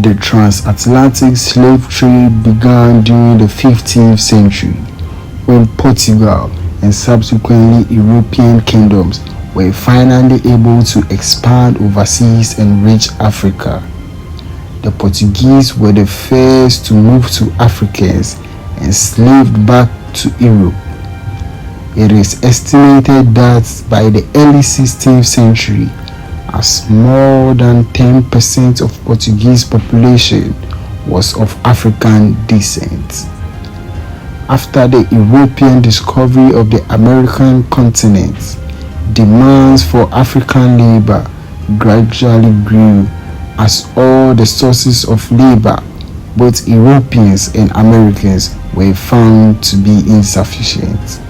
The transatlantic slave trade began during the 15th century, when Portugal and subsequently European kingdoms were finally able to expand overseas and reach Africa. The Portuguese were the first to move to Africans enslaved back to Europe. It is estimated that by the early 16th century, as more than 10% of Portuguese population was of African descent. After the European discovery of the American continent, demands for African labor gradually grew as all the sources of labor, both Europeans and Americans, were found to be insufficient.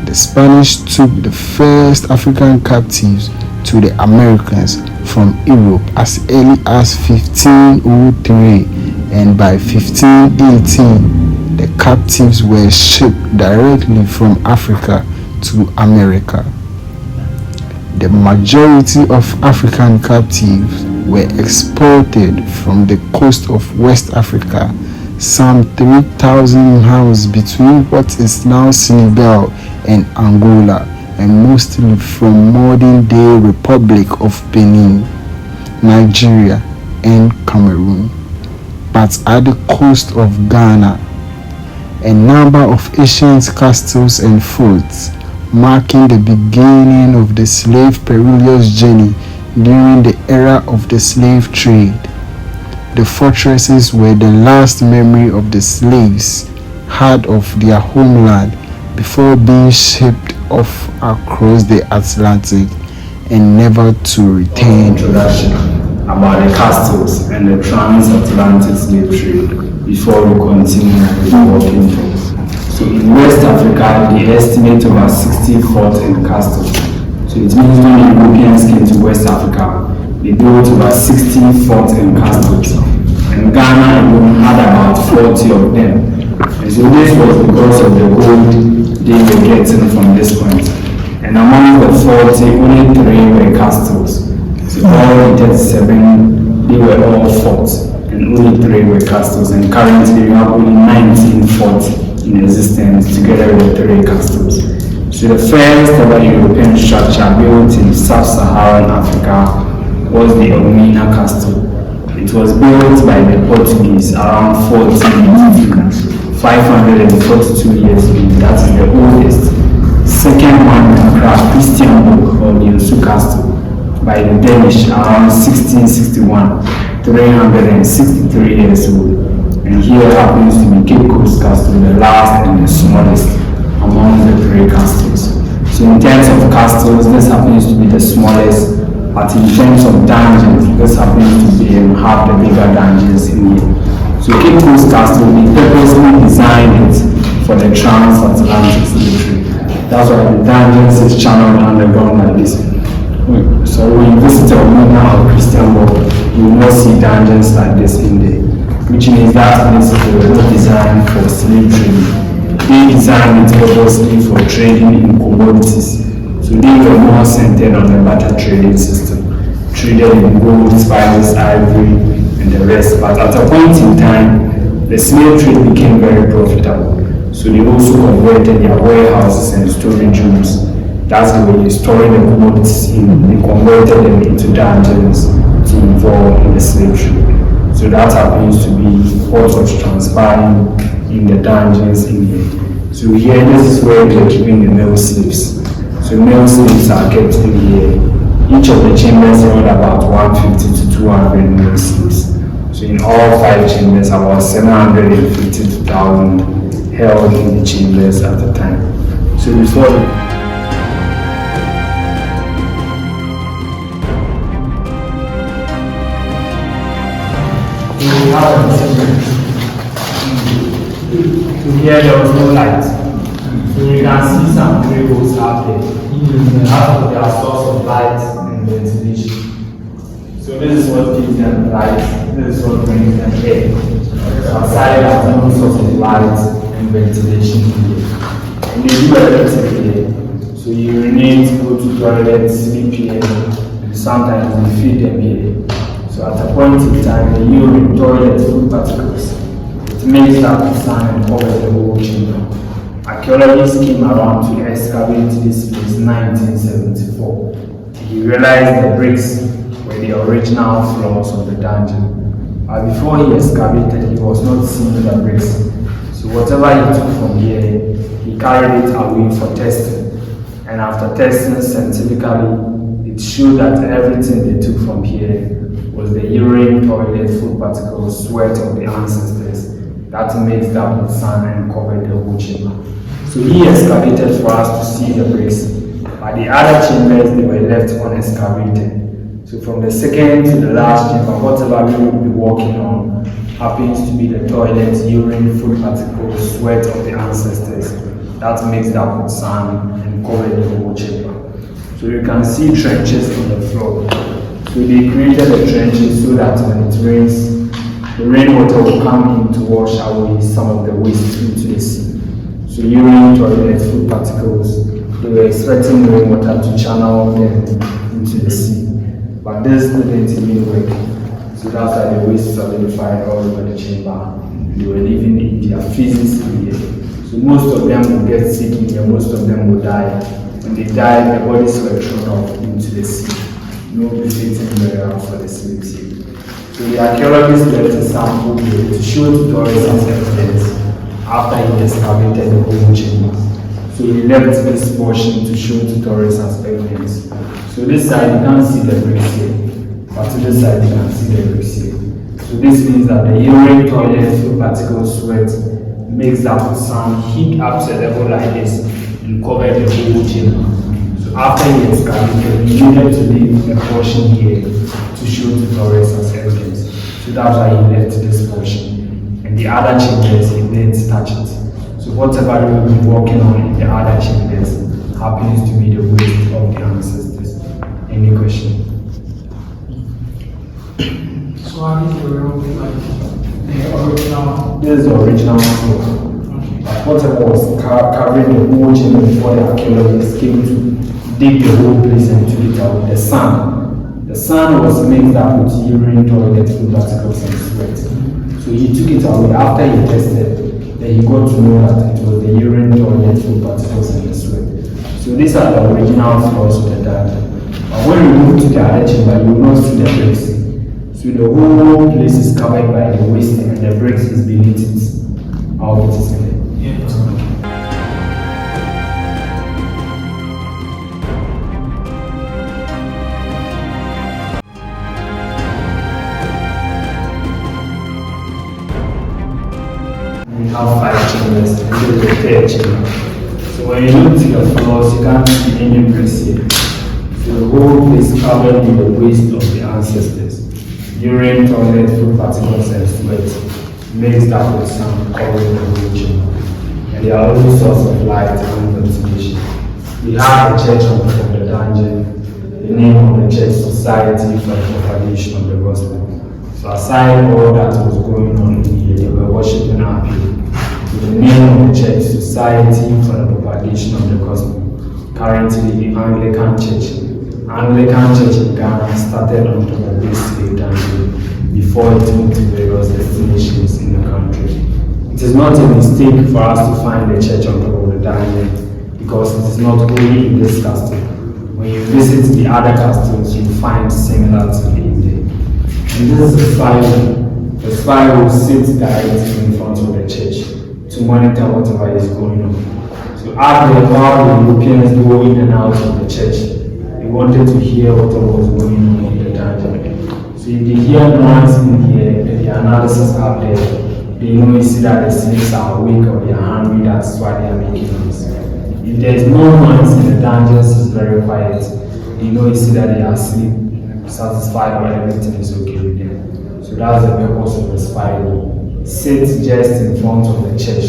The Spanish took the first African captives to the Americans from Europe as early as 1503, and by 1518 the captives were shipped directly from Africa to America. The majority of African captives were exported from the coast of West Africa, some 3,000 miles between what is now Senegal and Angola, and mostly from modern-day Republic of Benin, Nigeria, and Cameroon, but at the coast of Ghana. A number of ancient castles and forts, marking the beginning of the slave perilous journey during the era of the slave trade. The fortresses were the last memory of the slaves had of their homeland before being shipped off across the Atlantic and never to return. Introduction about the castles and the transatlantic slave trade before we continue with walking through. So in West Africa, they estimate over 60 forts and castles. So it means when Europeans came to West Africa, they built over 60 forts and castles. And Ghana alone had about 40 of them. And so this was because of the gold they were getting from this point. And among the 40, only 3 were castles. So all the 37, they were all forts, and only 3 were castles. And currently we have only 19 forts in existence together with 3 castles. So the first ever European structure built in sub-Saharan Africa was the Elmina Castle. It was built by the Portuguese around 1482, 542 years ago. That is the oldest. Second one, Christianburg or the Osu Castle by the Danish around 1661, 363 years old. And here happens to be Cape Coast Castle, the last and the smallest among the 3 castles. So in terms of castles, this happens to be the smallest, but in terms of dungeons, this happens to be half the bigger dungeons in here. So Cape Coast Castle, we purposely designed it for the transatlantic slave trade. That's why the dungeons is channeled underground like this. So when you visit Elmina or Christianburg, you will not see dungeons like this in there, which means that places were not designed for slave trading. They designed it purposely for trading in commodities. So they were more centered on the barter trading system, traded in gold, spices, ivory, and the rest. But at a point in time, the slave trade became very profitable. So they also converted their warehouses and storage rooms. That's the way they stored the commodities in. They converted them into dungeons to involve in the slave trade. So that happens to be what was transpiring in the dungeons in here. So here, this is where they are keeping the male slaves. So male slaves are kept in here. Each of the chambers held about 150 to 200 male slaves. So in all 5 chambers, about 750 to 1,000 held in the chambers at the time. So before here there was no light. So you can see some grey holes out there. Out of their source of light and ventilation. So this is what gives them light, this is what brings them air. So outside has no source of light and ventilation here. And they do everything here. So you urinate, go to toilet, sleep here, and sometimes you feed them here. So So at a point in time, the urine, toilet, food particles, it makes that sand and covers the whole chamber. Archaeologists came around to excavate this place in 1974. He realized the bricks were the original floors of the dungeon. But before he excavated, he was not seeing the bricks. So whatever he took from here, he carried it away for testing. And after testing scientifically, it showed that everything they took from here was the urine, toilet, food particles, sweat of the ancestors that mixed up with sand and covered the whole chamber. So he excavated for us to see the bricks, but the other chambers, they were left unexcavated. So from the second to the last chamber, whatever we will be working on happens to be the toilet, urine, food particles, sweat of the ancestors that mixed up with sand and covered the whole chamber. So you can see trenches on the floor. So they created the trenches so that when it rains, the rainwater will come in to wash away some of the waste into the sea. So urine, toilet, food particles, they were expecting rainwater to channel them into the sea. But this didn't even work. So that's why the waste solidified all over the chamber. They were living in their feces in here. So most of them will get sick in here, most of them will die. When they died, the bodies were thrown off into the sea. No befitting burial for the slaves here. So the archaeologists left a sample here to show to tourists as evidence after he excavated the whole chamber. So he left this portion to show to tourists as evidence. So this side you can't see the bricks here, but to this side you can see the bricks here. So this means that the urine, toilet, food particles, sweat mixed up with sand, heat up to a level like this and covered the whole chamber. So after he excavated, he needed to leave a portion here to show to tourists as evidence. So that's why he left this portion. And the other chambers, he didn't touch it. So whatever we will be working on in the other chambers happens to be the waste of the ancestors. Any question? So how did you remove like the original? This is the original floor. But whatever was covering the whole chamber before the archaeologists came to dig the whole place and took it out. The sand. The sand was mixed up with urine, toilet, food particles, and sweat. So he took it away. After he tested, then he got to know that it was the urine, toilet, food particles, and the sweat. So these are the original floors of the dungeon. But when you move to the other chamber, you will not see the bricks. So the whole place is covered by the waste and the bricks is beneath it. I hope it is clear. Yes. We have 5 chambers and this is the third chamber. So when you look to the floors, you can't see any bricks here. So the whole place covered with the waste of the ancestors. Urine, toilet, food particles, and sweat mixed up with sand covering the whole chamber. And they are only source of light and ventilation. We have a church on top of the dungeon. The name of the church, Society for the Propagation of the Gospel. So aside all that was going on in here, they were worshiping our people. So the name of the church, Society for the Propagation of the Gospel. Currently the Anglican Church. Anglican Church in Ghana started on top of this slave dungeon before it moved to various destinations in the country. It is not a mistake for us to find the church on top of the dungeon because it is not only in this castle. When you visit the other castles, you find similarity in there. And this is the spire. The spire will sit directly in front of the church to monitor whatever is going on. So out there, while the Europeans go in and out of the church, they wanted to hear whatever was going on in the dungeon. So if they hear noise in here, the analysis out there, they know it's either the slaves are awake or they are hungry, that's why they are making noise. If there is no noise in the dungeons, it's very quiet, they know it's either they are asleep, satisfied, or everything is okay with them. So that's the purpose of the spiral. Sit just in front of the church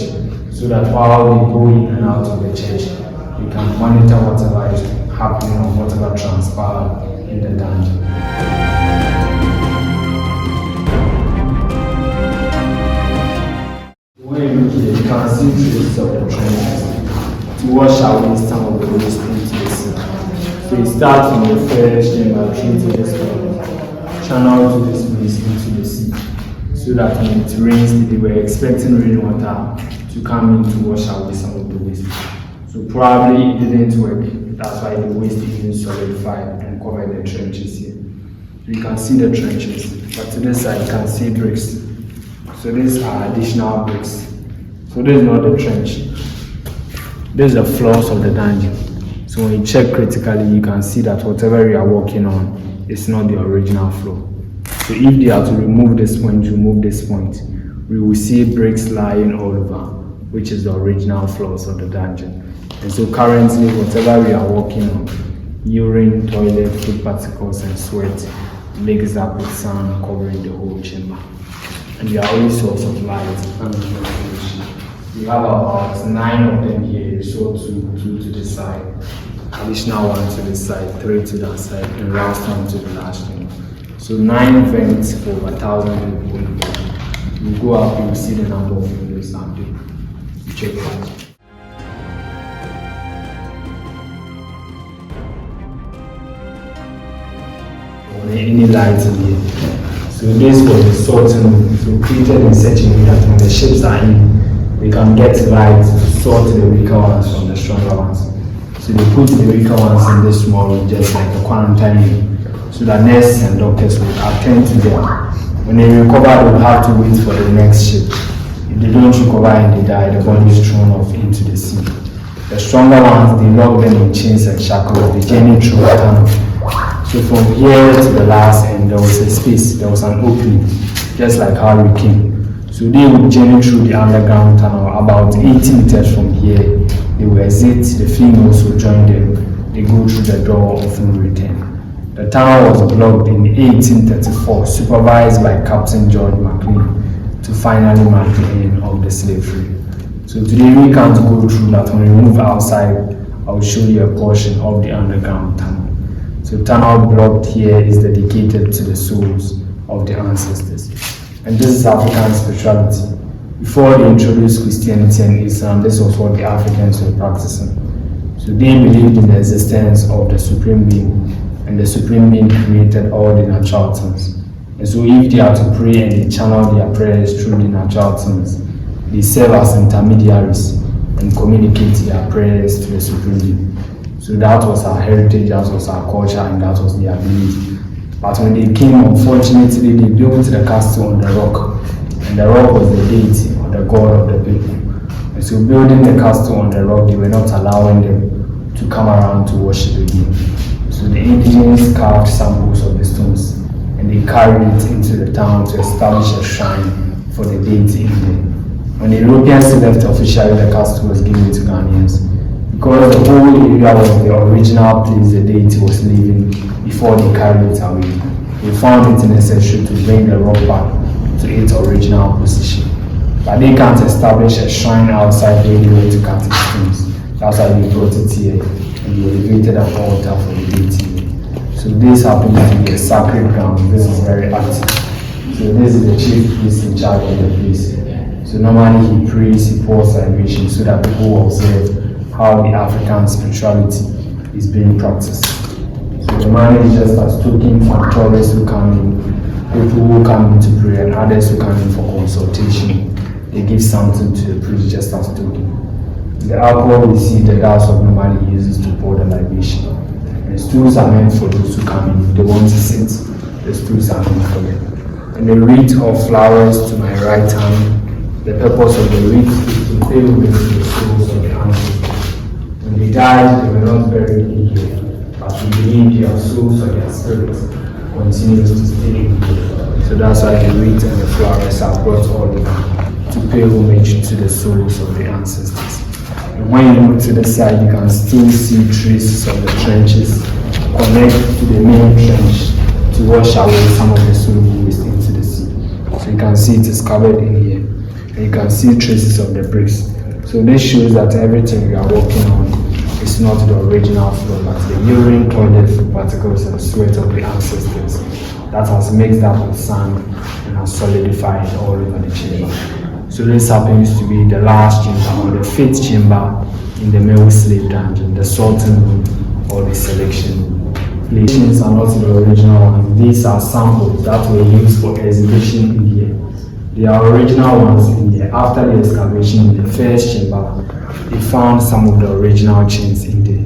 so that while they go in and out of the church, you can monitor whatever is happening or whatever transpires in the dungeon. When you look here, you can see traces of the trenches to wash away some of the waste into the sea. So you start from the first chamber through to this one, channel to this waste into the sea, so that when it rains, they were expecting rainwater to come in to wash away some of the waste. So probably it didn't work. That's why the waste even solidified and covered the trenches here. So you can see the trenches, but to this side you can see bricks. So these are additional bricks. So this is not the trench. This is the floors of the dungeon. So when you check critically, you can see that whatever you are working on is not the original floor. So if they are to remove this point, we will see bricks lying all over, which is the original floors of the dungeon. And so currently, whatever we are working on, urine, toilet, food particles, and sweat mixed up with sand covering the whole chamber. And there are all sorts of lights and ventilation. We have about 9 of them here, so two to the side, additional 1 to the side, 3 to that side, and last one to the last one. So 9 vents for 1,000 people in there. You go up, you see the number of windows out there. You check it out. Any lights in here. So this was the sorting room. So created in such a way that when the ships are in, they can get light to sort the weaker ones from the stronger ones. So they put the weaker ones in this small room, just like a quarantine room, so that nurses and doctors will attend to them. When they recover, they will have to wait for the next ship. If they don't recover and they die, the body is thrown off into the sea. The stronger ones, they lock them in chains and shackles. They journey through a tunnel. So from here to the last end, there was a space, there was an opening, just like how we came. So they would journey through the underground tunnel about 80 meters from here. They will exit, the females will join them. They go through the door of no return. The tunnel was blocked in 1834, supervised by Captain George McLean, to finally mark the end of the slave trade. So today we can't go through that. When we move outside, I will show you a portion of the underground tunnel. So tunnel blocked here is dedicated to the souls of the ancestors. And this is African spirituality. Before they introduced Christianity and Islam, this was what the Africans were practicing. So they believed in the existence of the Supreme Being, and the Supreme Being created all the natural things. And so if they are to pray and they channel their prayers through the natural things, they serve as intermediaries and communicate their prayers to the Supreme Being. So that was our heritage, that was our culture, and that was their belief. But when they came, unfortunately, they built the castle on the rock. And the rock was the deity or the god of the people. And so building the castle on the rock, they were not allowing them to come around to worship again. So the indigenous carved samples of the stones and they carried it into the town to establish a shrine for the deity in there. When the Europeans left officially, the castle was given to Ghanaians. Because the whole area was the original place the deity was living before they carried it away. They found it necessary to bring the rock back to its original position. But they can't establish a shrine outside where they went to cut its stones. That's why they brought it here and they elevated an altar for the deity. So this happens to be a sacred ground. This is very active. So this is the chief priest in charge of the place. So normally he prays, he pours libation so that people will observe how the African spirituality is being practiced. So the man is just as token for tourists who come in, people who come in to pray, and others who come in for consultation. They give something to the priest just as token. The alcohol we see the household normally uses to pour the libation. And the stools are meant for those who come in. If they want to sit, the stools are meant for them. And the wreath of flowers to my right hand, the purpose of the wreath is to pay homage to the souls of the ancestors. When they died, they were not buried in here, but we believe their souls or their spirits continues to stay in here. So that's why the wreath and the flowers are brought all over to pay homage to the souls of the ancestors. And when you look to the side, you can still see traces of the trenches connect to the main trench to wash away some of the soil waste into the sea. So you can see it is covered in here, and you can see traces of the bricks. So this shows that everything we are working on is not the original floor, but the urine, toilet, food particles, and sweat of the ancestors that has mixed up with sand and has solidified all over the chamber. So this happens to be the last chamber, or the fifth chamber in the male slave dungeon, the sorting room or the selection room. Places are not the original ones. These are samples that were used for exhibition in here. They are original ones in here. After the excavation in the first chamber, they found some of the original chains in there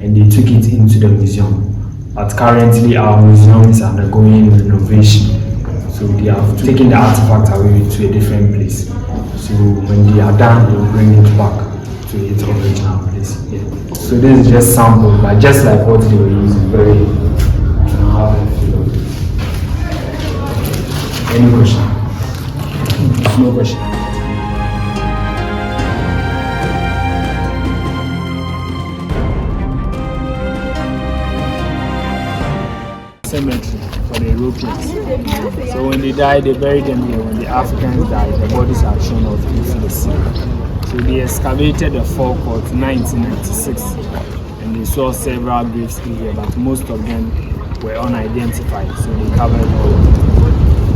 and they took it into the museum. But currently our museum is undergoing renovation. So they have taken the artifact away to a different place. So when they are done, they will bring it back to its original place. Yeah. So this is just sample, but just like what they were using, very Any question? No question. Cemetery for the Europeans. So when they die, they bury them here. When the Africans die, the bodies are thrown off into the sea. So they excavated the forecourt in 1996 and they saw several graves in here, but most of them were unidentified, so they covered all of them.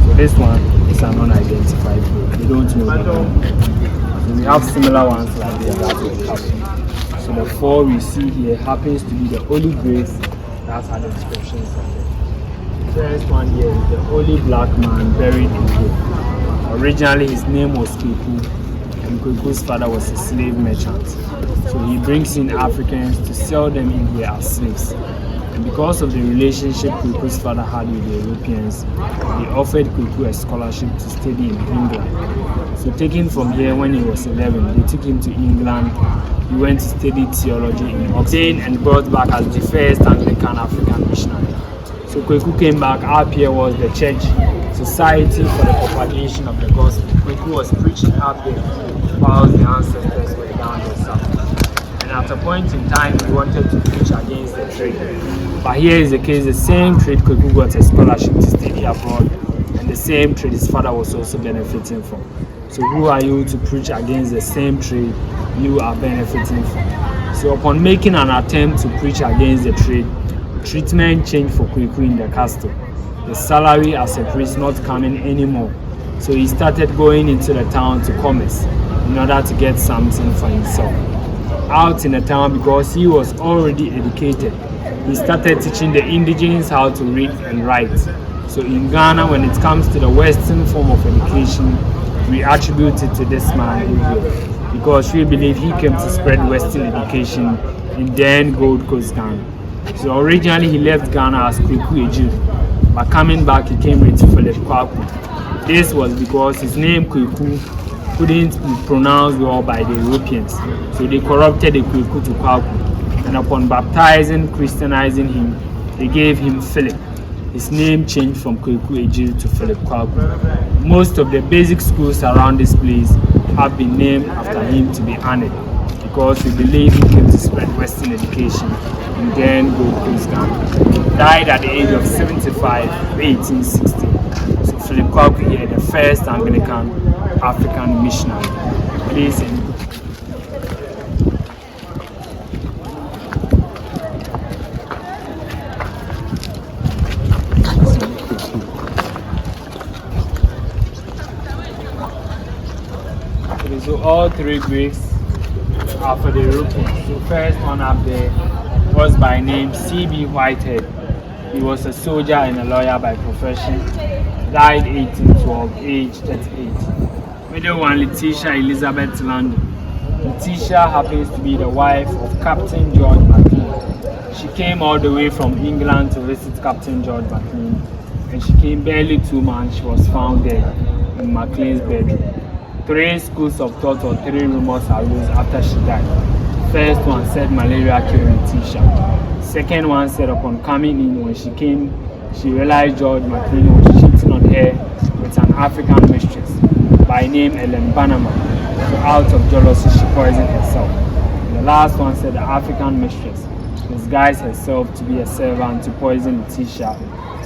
So this one is an unidentified grave. We don't know the name. So we have similar ones like this that were covered. So the four we see here happens to be the only graves that had inscriptions on them. The first one here is the only black man buried in here. Originally his name was Kweku, and Kweku's father was a slave merchant. So he brings in Africans to sell them in here as slaves. And because of the relationship Kweku's father had with the Europeans, they offered Kweku a scholarship to study in England. So taken from here when he was 11, they took him to England. He went to study theology in Oxford and brought back as the first Anglican African missionary. So Kweku came back. Up here was the church society for the propagation of the gospel. Kweku was preaching up there while the ancestors were down there south. And at a point in time, he wanted to preach against the trade. But here is the case: the same trade Kweku got a scholarship to study abroad, and the same trade his father was also benefiting from. So who are you to preach against the same trade you are benefiting from? So upon making an attempt to preach against the trade, treatment changed for Kweku in the castle. The salary as a priest not coming anymore. So he started going into the town to commerce in order to get something for himself. Out in the town, because he was already educated, he started teaching the indigenes how to read and write. So in Ghana, when it comes to the Western form of education, we attribute it to this man here, because we believe he came to spread Western education in then Gold Coast Ghana. So originally he left Ghana as Kweku Eju, but coming back he came with Philip Kwaku. This was because his name Kweku couldn't be pronounced well by the Europeans, so they corrupted the Kweku to Kwaku, and upon baptizing, Christianizing him, they gave him Philip. His name changed from Kweku Eju to Philip Kwaku. Most of the basic schools around this place have been named after him to be honored, because we believe he came to spread Western education and then Gold Coast Ghana. Died at the age of 75, 1860. So Philip Kwaku here, the first Anglican African missionary. Please. So all three graves are for the Europeans. The first one up there was by name C.B. Whitehead. He was a soldier and a lawyer by profession. Died 1812, age 38. Middle one, Letitia Elizabeth Landon. Letitia happens to be the wife of Captain George McLean. She came all the way from England to visit Captain George McLean, and she came barely 2 months. She was found dead in McLean's bedroom. 3 schools of thought or 3 rumors arose after she died. First one said malaria killed Letitia. Second one said upon coming in, when she came, she realized George McLean was cheating on her with an African mistress by name Ellen Bannerman. So out of jealousy, she poisoned herself. And the last one said the African mistress disguised herself to be a servant to poison Letitia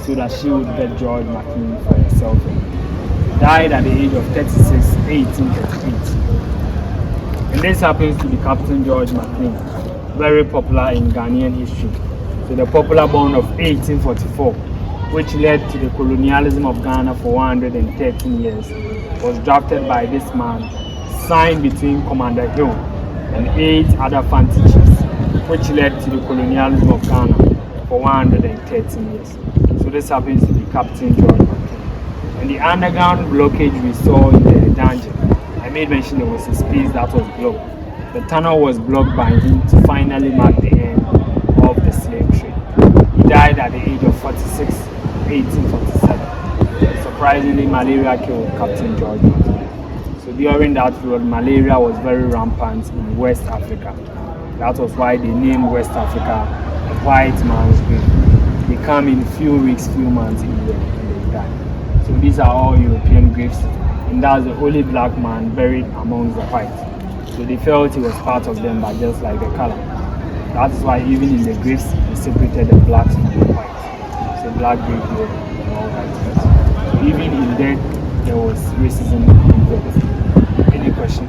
so that she would get George McLean for herself. Died at the age of 36, 1838. And this happens to be Captain George McLean, very popular in Ghanaian history. So the popular bond of 1844, which led to the colonialism of Ghana for 113 years, was drafted by this man, signed between Commander Hill and 8 other fancy chiefs, which led to the colonialism of Ghana for 113 years. So this happens to be Captain George McKay. And the underground blockage we saw in the dungeon, I made mention there was a space that was blocked. The tunnel was blocked by him to finally mark the end of the slave trade. He died at the age of 46, 1847. Surprisingly, malaria killed Captain George McKay. So during that period, malaria was very rampant in West Africa. That was why they named West Africa a white man's grave. They come in few weeks, few months in there, and they die. So these are all European graves, and that's the only black man buried amongst the whites. So they felt he was part of them, but just like the color. That is why even in the graves, they separated the blacks from the whites. So black grave here and all white graves. So even in death, there was racism involved. Any question?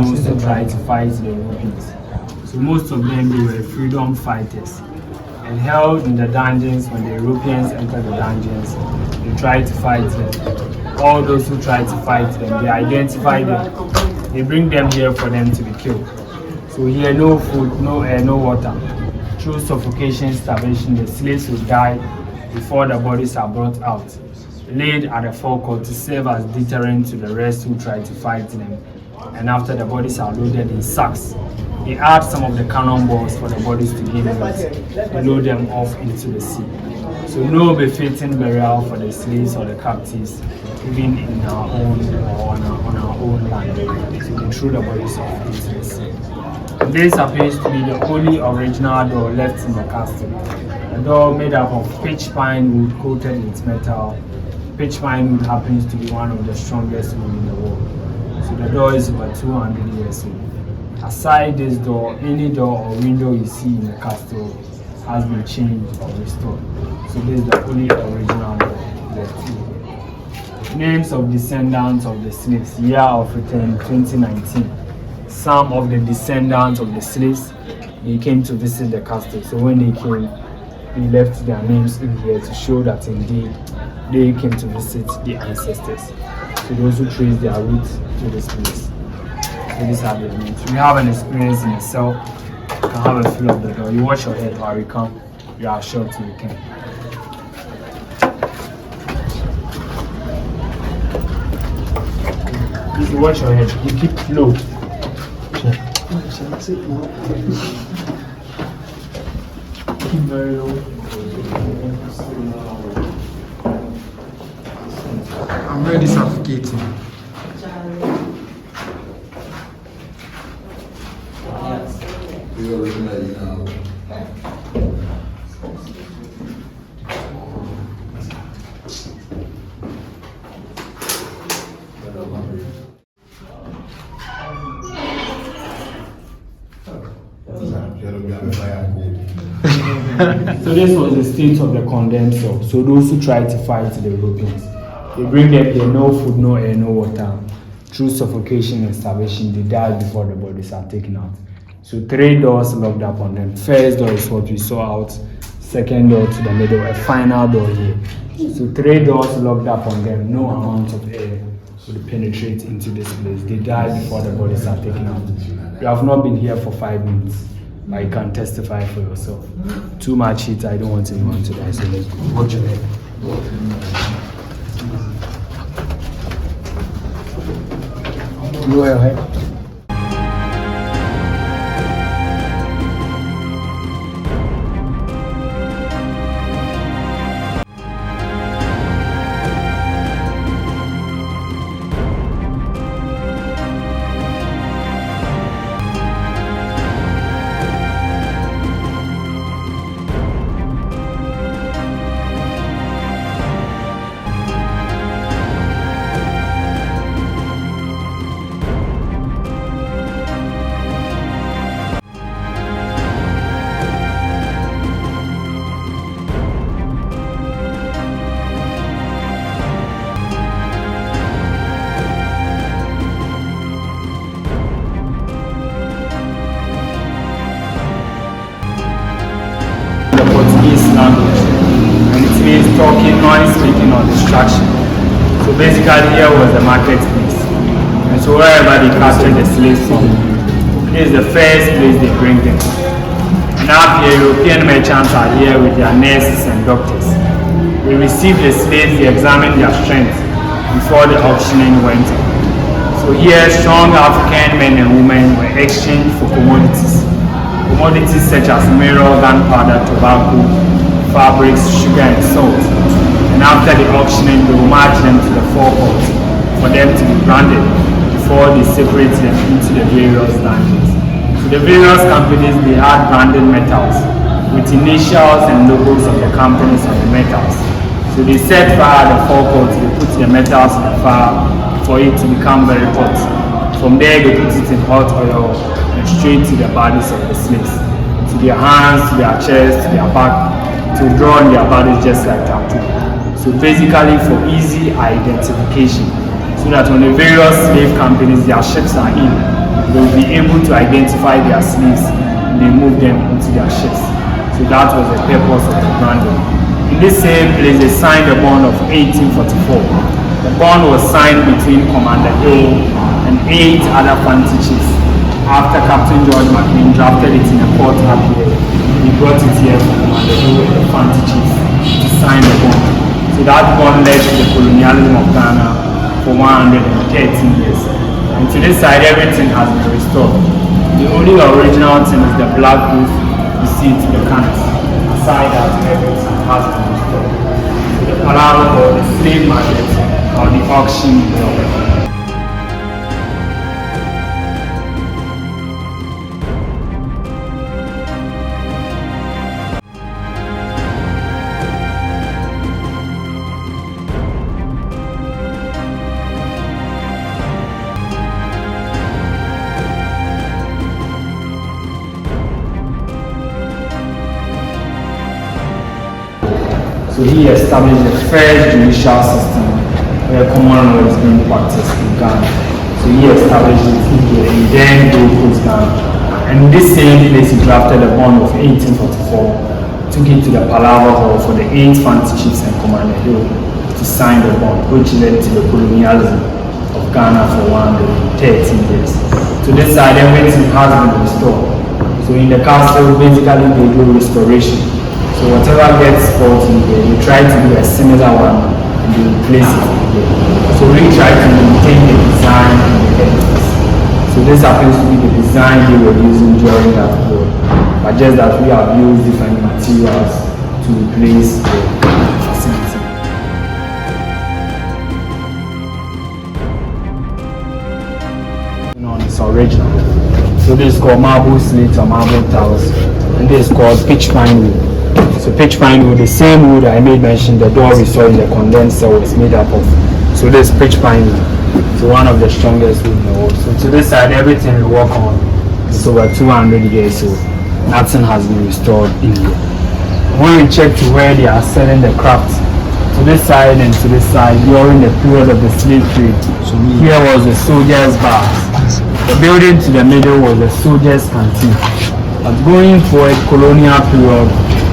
Also tried to fight the Europeans. So most of them, they were freedom fighters and held in the dungeons. When the Europeans entered the dungeons, they tried to fight them. All those who tried to fight them, they identify them. They bring them here for them to be killed. So here, no food, no air, no water. Through suffocation, starvation, the slaves will die before the bodies are brought out, laid at the forecourt to serve as deterrent to the rest who tried to fight them. And after the bodies are loaded in sacks, they add some of the cannonballs for the bodies to gain weight and load them off into the sea. So no befitting burial for the slaves or the captives, even in our own or on our own land. So they threw the bodies off into the sea. This appears to be the only original door left in the castle. A door made up of pitch pine wood coated with metal. Pitch pine wood happens to be one of the strongest wood in the world. So the door is over 200 years old. Aside this door, any door or window you see in the castle has been changed or restored. So this is the only original door left. Names of descendants of the slaves, year of return 2019. Some of the descendants of the slaves, they came to visit the castle. So when they came, they left their names in here to show that indeed they came to visit the ancestors. So those who trace their roots to this place. So these are their names. We have an experience in the cell. You can have a feel of the door. You wash your head while you come. You are sure to return. If you wash your head, you keep low. Keep very low. I'm already suffocating. So this was the state of the condemned cell. So those who tried to fight the Europeans, they bring them here, no food, no air, no water. Through suffocation and starvation, they died before the bodies are taken out. So 3 doors locked up on them. First door is what we saw out. Second door to the middle, a final door here. So 3 doors locked up on them. No amount of air would penetrate into this place. They died before the bodies are taken out. You have not been here for 5 minutes, but you can testify for yourself. Too much heat, I don't want anyone to die. So let's watch your head. Lower your head. destruction. So basically here was the marketplace. And so wherever they captured the slaves from, this is the first place they bring them. Now the European merchants are here with their nurses and doctors. They received the slaves, they examined their strength before the auctioning went on. So here strong African men and women were exchanged for commodities. Commodities such as mineral, gunpowder, tobacco, fabrics, sugar and salt. And after the auctioning, they will march them to the forecourt for them to be branded before they separate them into the various dungeons. So the various companies, they had branded metals with initials and logos of the companies on the metals. So they set fire at the forecourt, they put the metals in the fire for it to become very hot. From there they put it in hot oil and straight to the bodies of the slaves. To their hands, to their chest, to their back, to draw on their bodies just like tattoo. So basically for easy identification, so that when the various slave companies, their ships are in, they will be able to identify their slaves and they move them into their ships. So that was the purpose of the branding. In this same place, they signed the bond of 1844. The bond was signed between Commander Hill and 8 other fancy chiefs. After Captain George McLean drafted it in a court up here, he brought it here for Commander Hill and the fancy chiefs to sign the bond. So that bond led to the colonialism of Ghana for 113 years. And to this side, everything has been restored. The only original thing is the black booth you see to the canvas. Aside that, everything has been restored. So the Palava or the slave market or the auction block. So he established the first judicial system where common law is being practiced in Ghana. So he established it here in then Gold Coast, Ghana. And in this same place he drafted a bond of 1844, took it to the Palava Hall for the 8 fancy chiefs and Commander Hill to sign the bond, which led to the colonialism of Ghana for 113 years. To this side, everything has been restored. So in the castle, basically they do restoration. So whatever gets faulty here, you try to do a similar one and you replace it here. So we try to maintain the design and the edifice. So this happens to be the design they were using during that period. But just that we have used different materials to replace the facility. It's original. So this is called marble slate or marble tiles, and this is called pitch pine wood. So pitch pine wood, the same wood I made mention, the door we saw in the condenser was made up of. So this pitch pine wood, so one of the strongest wood in the world. So to this side, everything we work on is over 200 years old. Nothing has been restored in here. When we check to where they are selling the craft, to this side and to this side, during the period of the slave trade, so here was the soldiers' bar. The building to the middle was the soldiers' canteen. But going for a colonial period,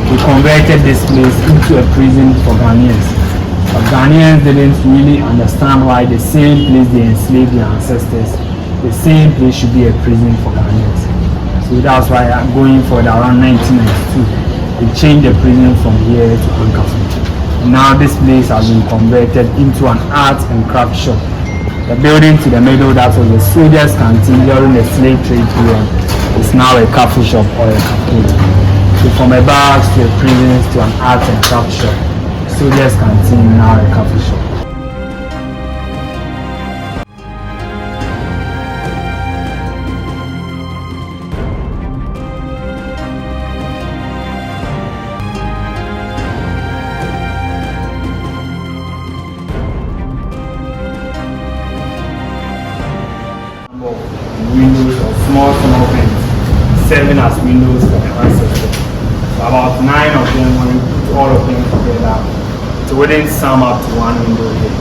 we converted this place into a prison for Ghanaians. But Ghanaians didn't really understand why the same place they enslaved their ancestors, the same place should be a prison for Ghanaians. So that's why I'm going for it around 1992. We changed the prison from here to Ankafu. And now this place has been converted into an art and craft shop. The building to the middle, that was the soldiers' canteen during the slave trade period, is now a coffee shop or a cafe. So from a barracks to a prison to an art and craft shop, soldiers' canteen, now a coffee shop. Windows or small vents serving as windows for the ancestors. So about 9 of them, when you put all of them together, it wouldn't sum up to one window here.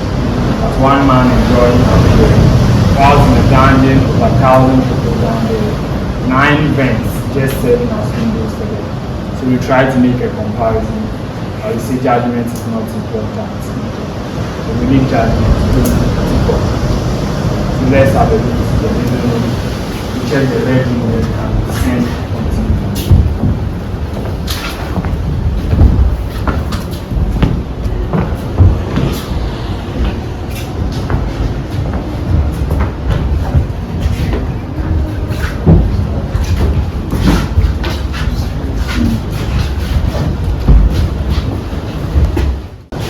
As one man enjoying up here. Whilst in the dungeon, over 1,000 people down there. 9 vents just serving as windows for them. So we try to make a comparison. I would say judgment is not important. So we need judgment to go. So let's have a look at the living room. We check the red room and send continue.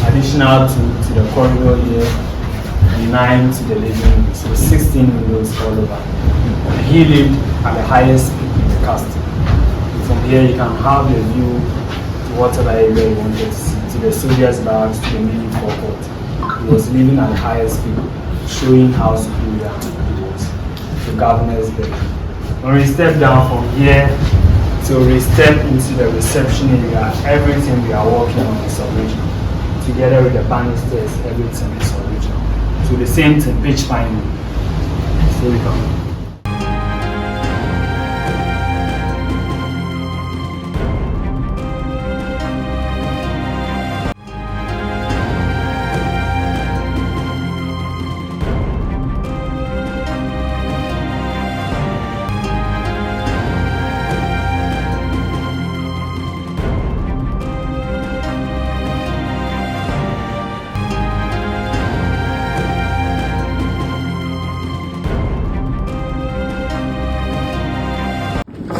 Additional to the corridor here, 9 to the living room, so 16 windows all over. And he lived at the highest peak in the castle. From here you can have the view to whatever area you wanted to see, to the soldiers' barracks, to the mini forecourt. He was living at the highest peak, showing how superior he was. The governor's bed. When we step down from here, so we step into the reception area, everything we are working on is original. Together with the banisters, everything is original. So the same thing, pitch pine. So we come.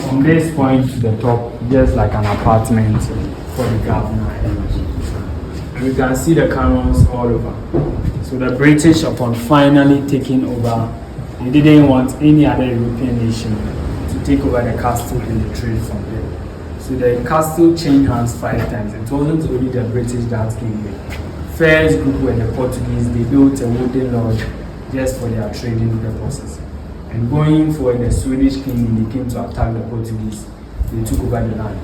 From this point to the top, just like an apartment for the governor. And we can see the cannons all over. So the British, upon finally taking over, they didn't want any other European nation to take over the castle and the trade from there. So the castle changed hands 5 times. It wasn't only the British that came here. First group were the Portuguese. They built a wooden lodge just for their trading purposes. And going for the Swedish king, they came to attack the Portuguese. They took over the land.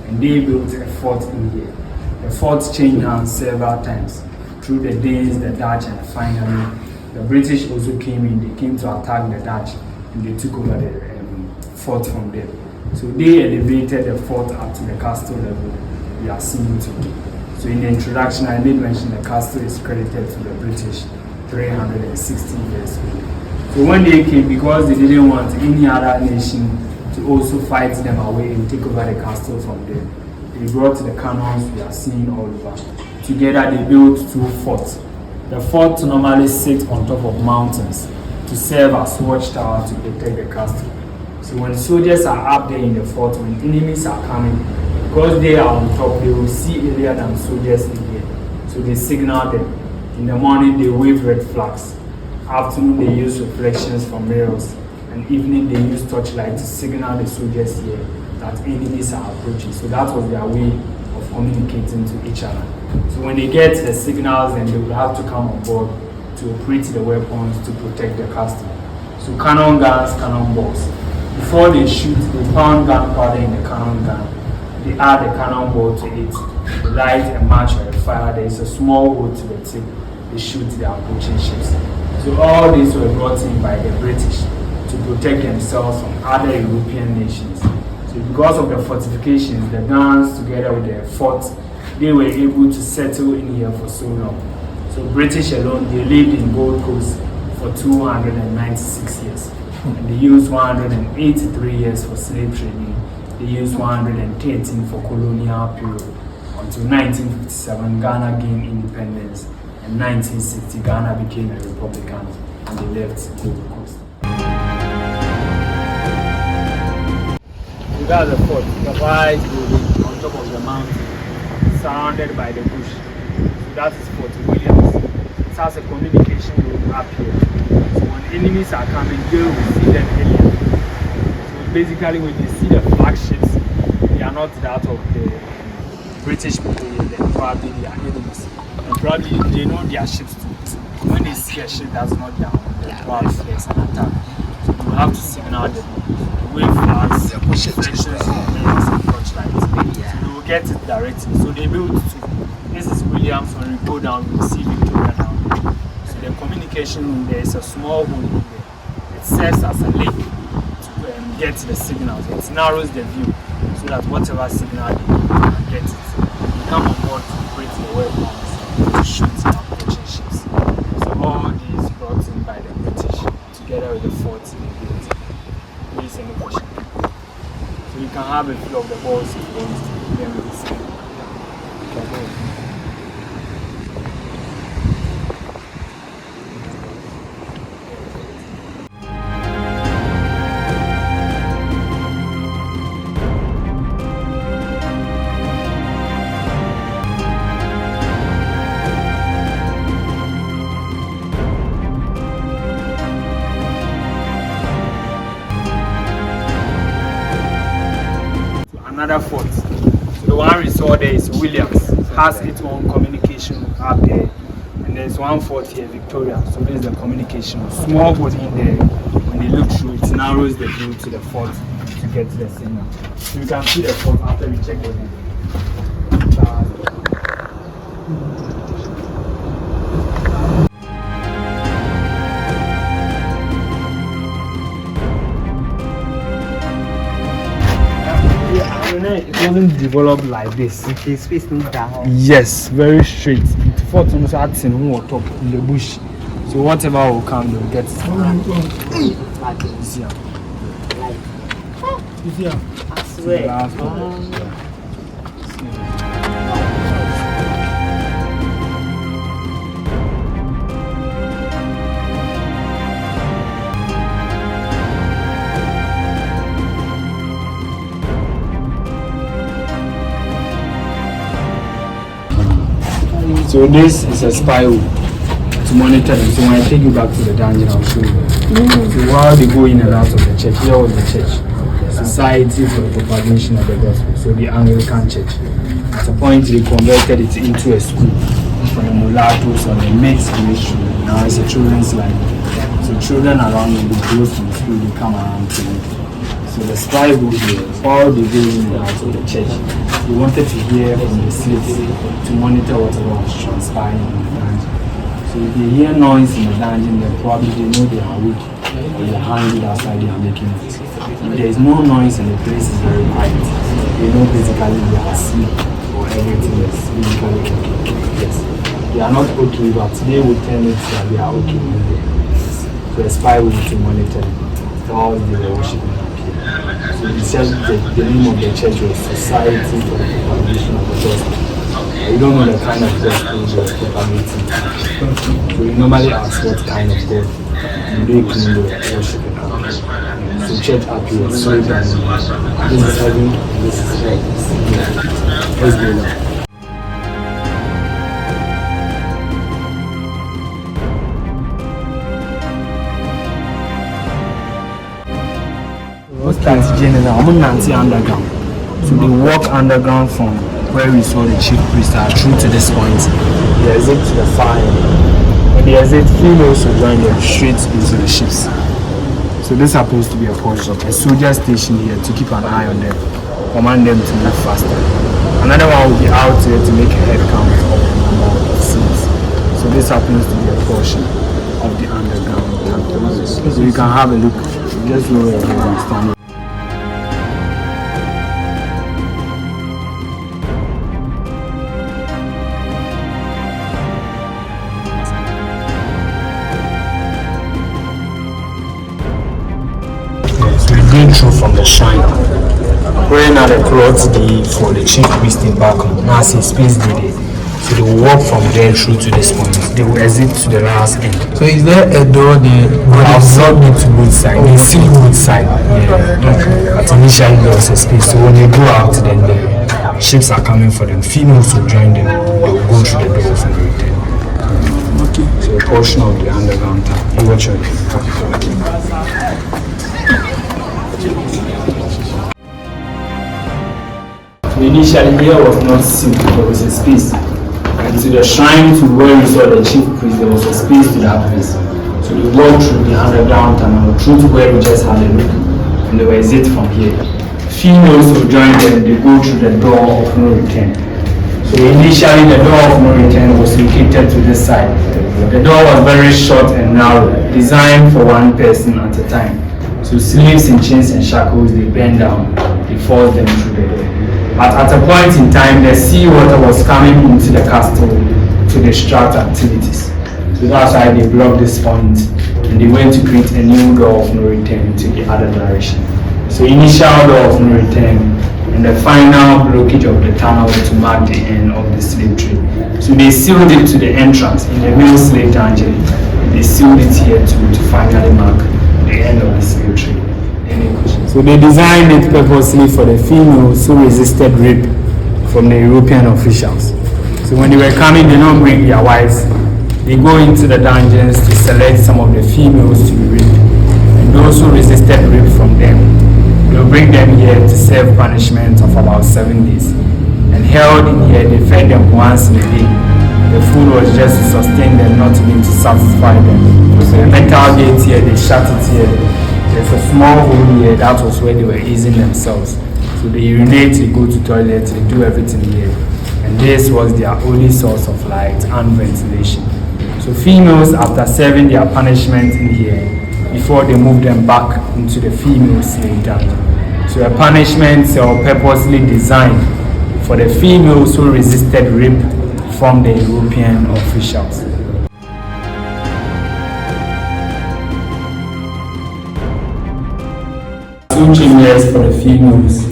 And they built a fort in here. The fort changed hands several times through the Danes, the Dutch, and finally the British also came in. They came to attack the Dutch and they took over the fort from them. So they elevated the fort up to the castle level we are seeing today. So in the introduction, I did mention the castle is credited to the British 360 years ago. So when they came, because they didn't want any other nation to also fight them away and take over the castle from them, they brought the cannons we are seeing all over. Together they built 2 forts. The fort normally sits on top of mountains to serve as watchtower to protect the castle. So when soldiers are up there in the fort, when enemies are coming, because they are on top, they will see earlier than soldiers in here. So they signal them. In the morning they wave red flags. Afternoon they use reflections from mirrors, and evening they use torchlight to signal the soldiers here that enemies are approaching. So that was their way of communicating to each other. So when they get the signals, then they will have to come on board to operate the weapons to protect the castle. So cannon guns, cannon balls. Before they shoot, they pound gunpowder in the cannon gun. They add the cannon ball to it. They light a match or a fire. There is a small hole to the tip. They shoot the approaching ships. So all these were brought in by the British to protect themselves from other European nations. So because of the fortifications, the guns together with the forts, they were able to settle in here for so long. So British alone, they lived in Gold Coast for 296 years. And they used 183 years for slave trading. They used 113 for colonial period. Until 1957, Ghana gained independence. In 1960, Ghana became a republic and they left Gold Coast. You got the fort, the white building on top of the mountain, surrounded by the bush. So that is Fort Williams. It has a communication road up here. So when enemies are coming, they will see them earlier. So basically, when they see the flagships, they are not that of the British people, then probably they are enemies. And probably they know their ships too. When they see a ship that's not down, then probably there's an attack. So you have to signal them. Wave flags, reflections, mirrors, and torchlights. So you will get it directly. So they built two. This is Williams. When we go down, we see Victoria down there. So the communication room, there is a small hole in there. It serves as a link to get the signals. It narrows the view so that whatever signal you can get it. You come on board to operate the weapons to shoot the approaching the ships. So all these brought in by the British together with the forts they built. Please any question. So you can have a feel of the balls if you want to. Then we will see. Another fort. So the one we saw there is Williams, has its own communication up there, and there's one fort here, Victoria. So there's the communication. Small boat in there. When they look through, it narrows the view to the fort to get to the signal. So you can see the fort after we check it. It wasn't developed like this. Okay, space no down. Yes, very straight. The fort almost had seen who on top in the bush. So whatever will come, they'll get it. Yeah. I swear. So this is a spy to monitor them. So when I take you back to the dungeon, I'll show you. So while they go in and out of the church, here was the church, Society for the Propagation of the Gospel. So the Anglican Church. At a point, they converted it into a school for the mulattoes or the mixed race children. Now it's a children's library. So children around when they go from school, they come around to it. So the spy goes here. While they go in and out of the church, they wanted to hear from the slaves to monitor whatever was transpiring in the dungeon. So if they hear noise in the dungeon, then probably they know they are weak or they are hungry outside, they are making it. If there is no noise and the place is very quiet, they know basically they are asleep or everything is physically okay. Yes. They are not okay, but they will tell it that they are okay when they are. So the spy will need to monitor them while they were worshiping. So it says the name of the church was Society for the Propagation of the Gospel. You don't know the kind of gospel you are propagating. So you normally ask what kind of God you do claim you are worshiping. So church up here, so this is heaven, this is earth. Let's go now. Underground. So they walk underground from where we saw the chief priest through to this point. They exit to the far end. When they exit, females will join them straight into the ships. So this happens to be a post of a soldier station here to keep an eye on them, command them to move faster. Another one will be out here to make a head count of the number of seats. So this happens to be a portion of the underground. So you can have a look. Just lower your head and stand. Going through from the shrine, wearing out the clothes for the chief priest in back on. Now see space there. So they will walk from there through to this point. They will exit to the last end. So is there a door there? They have not been to both sides. They see both sides. Yeah. But initially there was a space. So when they go out, then the ships are coming for them. Females will join them. They will go through the doors and return. Okay. So a portion of the underground town. You watch it. Initially here was not sealed, there was a space. And to the shrine to where we saw the chief priest, there was a space to that place. So they walked through the underground tunnel, through to where we just had a look, and they were exit from here. Females will join them, they go through the door of no return. So initially the door of no return was located to this side. The door was very short and narrow, designed for one person at a time. So slaves in chains and shackles, they bend down, they force them through the door. But at a point in time, the sea water was coming into the castle to distract activities. So that's why they blocked this point and they went to create a new door of no return to the other direction. So initial door of no return and the final blockage of the tunnel to mark the end of the slave trade. So they sealed it to the entrance in the main slave dungeon. They sealed it here to finally mark the end of the slave trade. Any questions? So they designed it purposely for the females who resisted rape from the European officials. So when they were coming, they don't bring their wives. They go into the dungeons to select some of the females to be raped. And those who resisted rape from them, they'll bring them here to serve punishment of about 7 days. And held in here, they fed them once in a day. The food was just to sustain them, not even to satisfy them. So the metal gate here, they shut it here. There's a small hole here, that was where they were easing themselves. So they urinate, they go to toilet, they do everything here. And this was their only source of light and ventilation. So females, after serving their punishment in here, before they move them back into the female slave dungeon. So a punishment cell purposely designed for the females who resisted rape from the European officials. Two chambers for the females,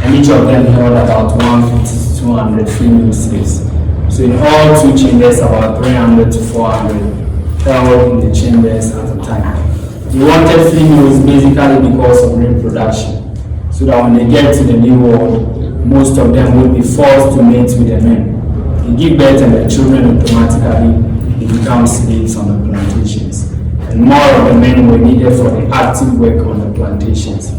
and each of them held about 150 to 200 female slaves. So in all, two chambers, about 300 to 400 held in the chambers at the time. They wanted females basically because of reproduction, so that when they get to the new world, most of them would be forced to mate with the men. They give birth and the children automatically they become slaves on the plantations. And more of the men were needed for the active work on the plantations.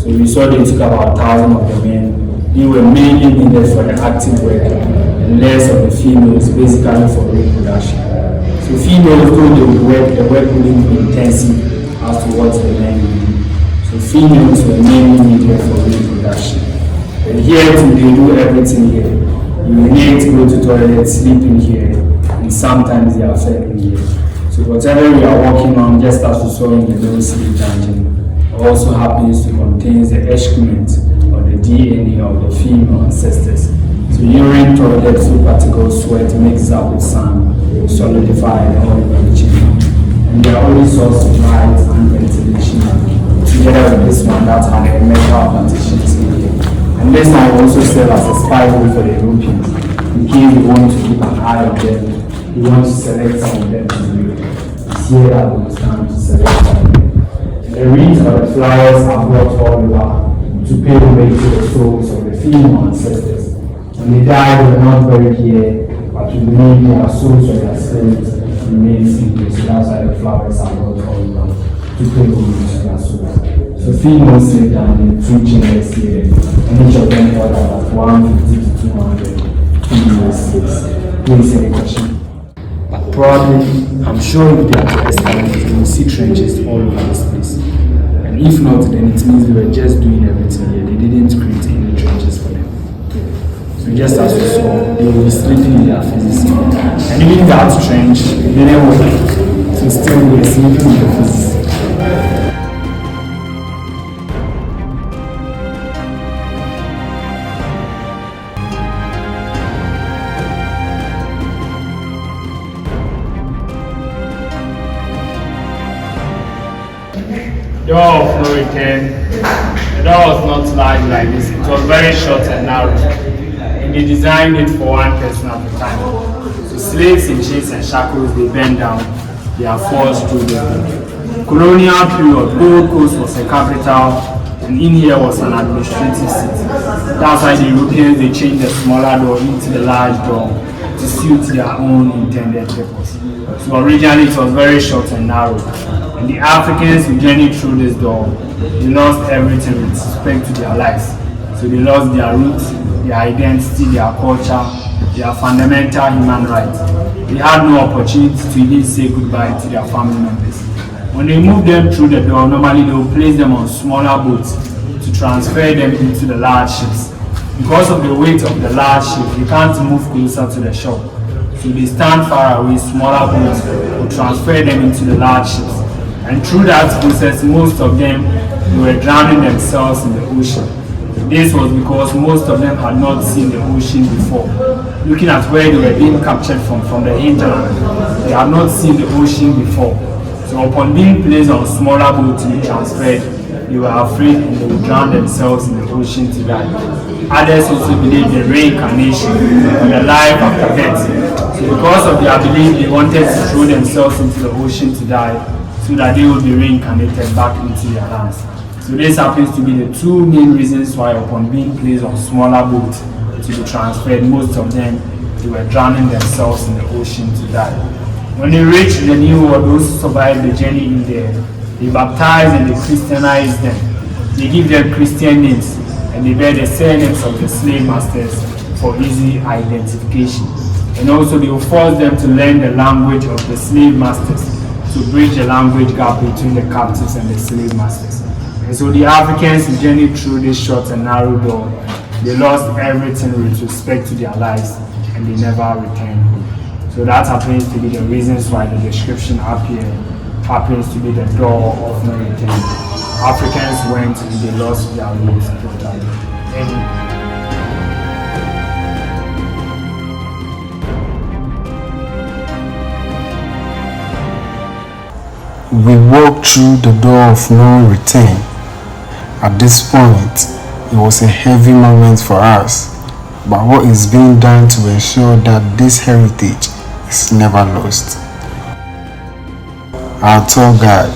So we saw they took about 1,000 of the men. They were mainly needed for the active work and less of the females, basically for reproduction. So females, though they would work, the work wouldn't be intensive as to what the men would do. So females were mainly needed for reproduction. And here too, they do everything here. Urinate, go to toilet, sleep in here, and sometimes they are fed in here. So whatever we are working on, just as we saw in the low sleep dungeon, also happens to contain the excrement or the DNA of the female ancestors. So urine, toilet, food particles, sweat mixed up with sand, solidify all over the chamber. And they are only source of light and ventilation. Together with this one, that had a metal partitions in here. And this one will also serve as a spy hole for the Europeans. In case we want to keep an eye on them, we want to select some of them to do it. It's here that we stand to select some of them. The reeds or the flowers are brought all over to pay homage to the souls of the female ancestors. When they died, they were not buried here, but we believe their souls or their spirits remains in place. So that's why the flowers are brought all over to pay homage to their souls. So females sleep down in 2 chambers here, and each of them held about 150 to 200 female slaves. Please, any question? But probably, I'm sure if they are to excavate, you will see trenches all over this place. And if not, then it means they were just doing everything here. They didn't create any trenches for them. So just as we saw, they will be sleeping in their physics. And even that trench, they didn't work. So still they were sleeping in the physics. Door of no return. The door was not large like this. It was very short and narrow. And they designed it for one person at a time. So slaves in chains and shackles, they bend down. They are forced through the colonial period. Gold Coast was a capital, and in here was an administrative seat. That's why the Europeans they changed the smaller door into the large door to suit their own intended purpose. So originally it was very short and narrow. And the Africans who journeyed through this door, they lost everything with respect to their lives. So they lost their roots, their identity, their culture, their fundamental human rights. They had no opportunity to even say goodbye to their family members. When they moved them through the door, normally they would place them on smaller boats to transfer them into the large ships. Because of the weight of the large ship, you can't move closer to the shore. So they stand far away, smaller boats will transfer them into the large ships. And through that process, most of them were drowning themselves in the ocean. This was because most of them had not seen the ocean before. Looking at where they were being captured from the hinterland, they have not seen the ocean before. So upon being placed on smaller boats to be transferred, they were afraid and they would drown themselves in the ocean to die. Others also believed in reincarnation and the life after death. So because of their belief, they wanted to throw themselves into the ocean to die so that they would be reincarnated back into their lands. So this happens to be the two main reasons why upon being placed on smaller boats to be transferred, most of them they were drowning themselves in the ocean to die. When they reached the New World, those who survived the journey in there, they baptize and they Christianize them. They give them Christian names and they bear the surnames of the slave masters for easy identification. And also they will force them to learn the language of the slave masters to bridge the language gap between the captives and the slave masters. And so the Africans who journeyed through this short and narrow door, they lost everything with respect to their lives and they never returned home. So that happens to be the reasons why the description up here happens to be the door of no return. Africans went and they lost their ways totally. We walked through the door of no return. At this point, it was a heavy moment for us, but what is being done to ensure that this heritage is never lost? Our tour guide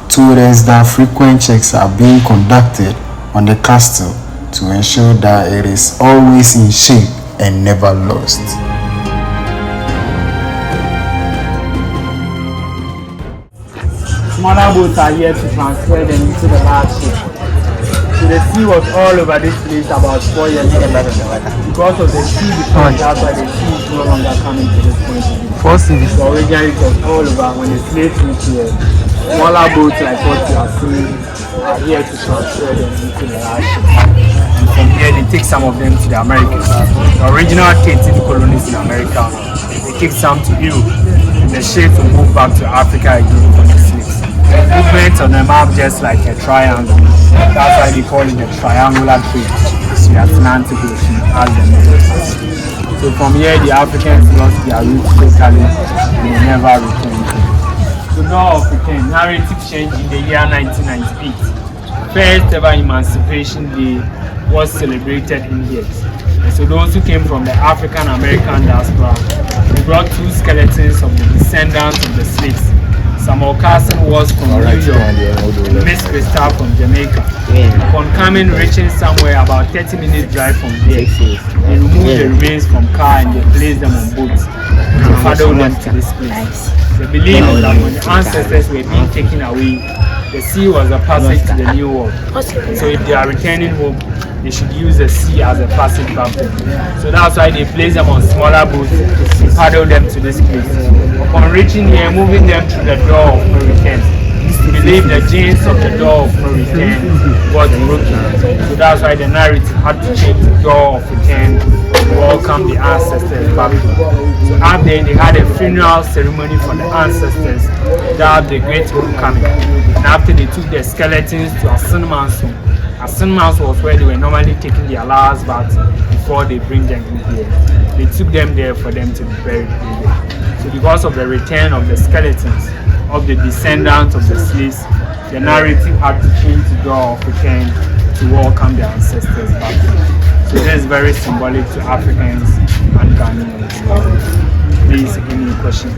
told us that frequent checks are being conducted on the castle to ensure that it is always in shape and never lost. Smaller boats are here to transfer them into the large ship. So the sea was all over this place about 4 years ago. Because of the sea difference, that's why the sea is no longer coming to this point. So originally it was all over. When the slaves reached here, smaller boats like what you are seeing are here to transfer them into the large ship. And from here they take some of them to the Americas. The original 13 colonies in America, they take some to Europe. And the ships will move back to Africa again for the slaves. The movement on the map just like a triangle. That's why they call it the triangular trade. The Atlantic Ocean as the name. So from here the Africans lost their roots totally and they never returned. So door of return, narrative change in the year 1998. First ever Emancipation Day was celebrated in here. And so those who came from the African American diaspora, they brought two skeletons of the descendants of the slaves. Samuel Carson was from New York, Miss Crystal from Jamaica. Upon coming, reaching somewhere about 30-minute drive from there, they removed the remains from car and they placed them on boats and paddled them to this place. The belief is that when the ancestors were being taken away, the sea was a passage to the New World. So if they are returning home, they should use the sea as a passage back home. So that's why they place them on smaller boats and paddle them to this place. Upon reaching here, moving them through the door of no return. We believe the chains of the door of no return was broken. So that's why the narrative had to change the door of return to welcome the ancestors back home. So after they had a funeral ceremony for the ancestors without the great homecoming. And after they took their skeletons to Asinman's home. Asinman's was where they were normally taking their last bath before they bring them in here. They took them there for them to be buried in there. So because of the return of the skeletons of the descendants of the slaves, the narrative had to change the door of return to welcome their ancestors back home. So this is very symbolic to Africans and Ghanaians. Please, any question?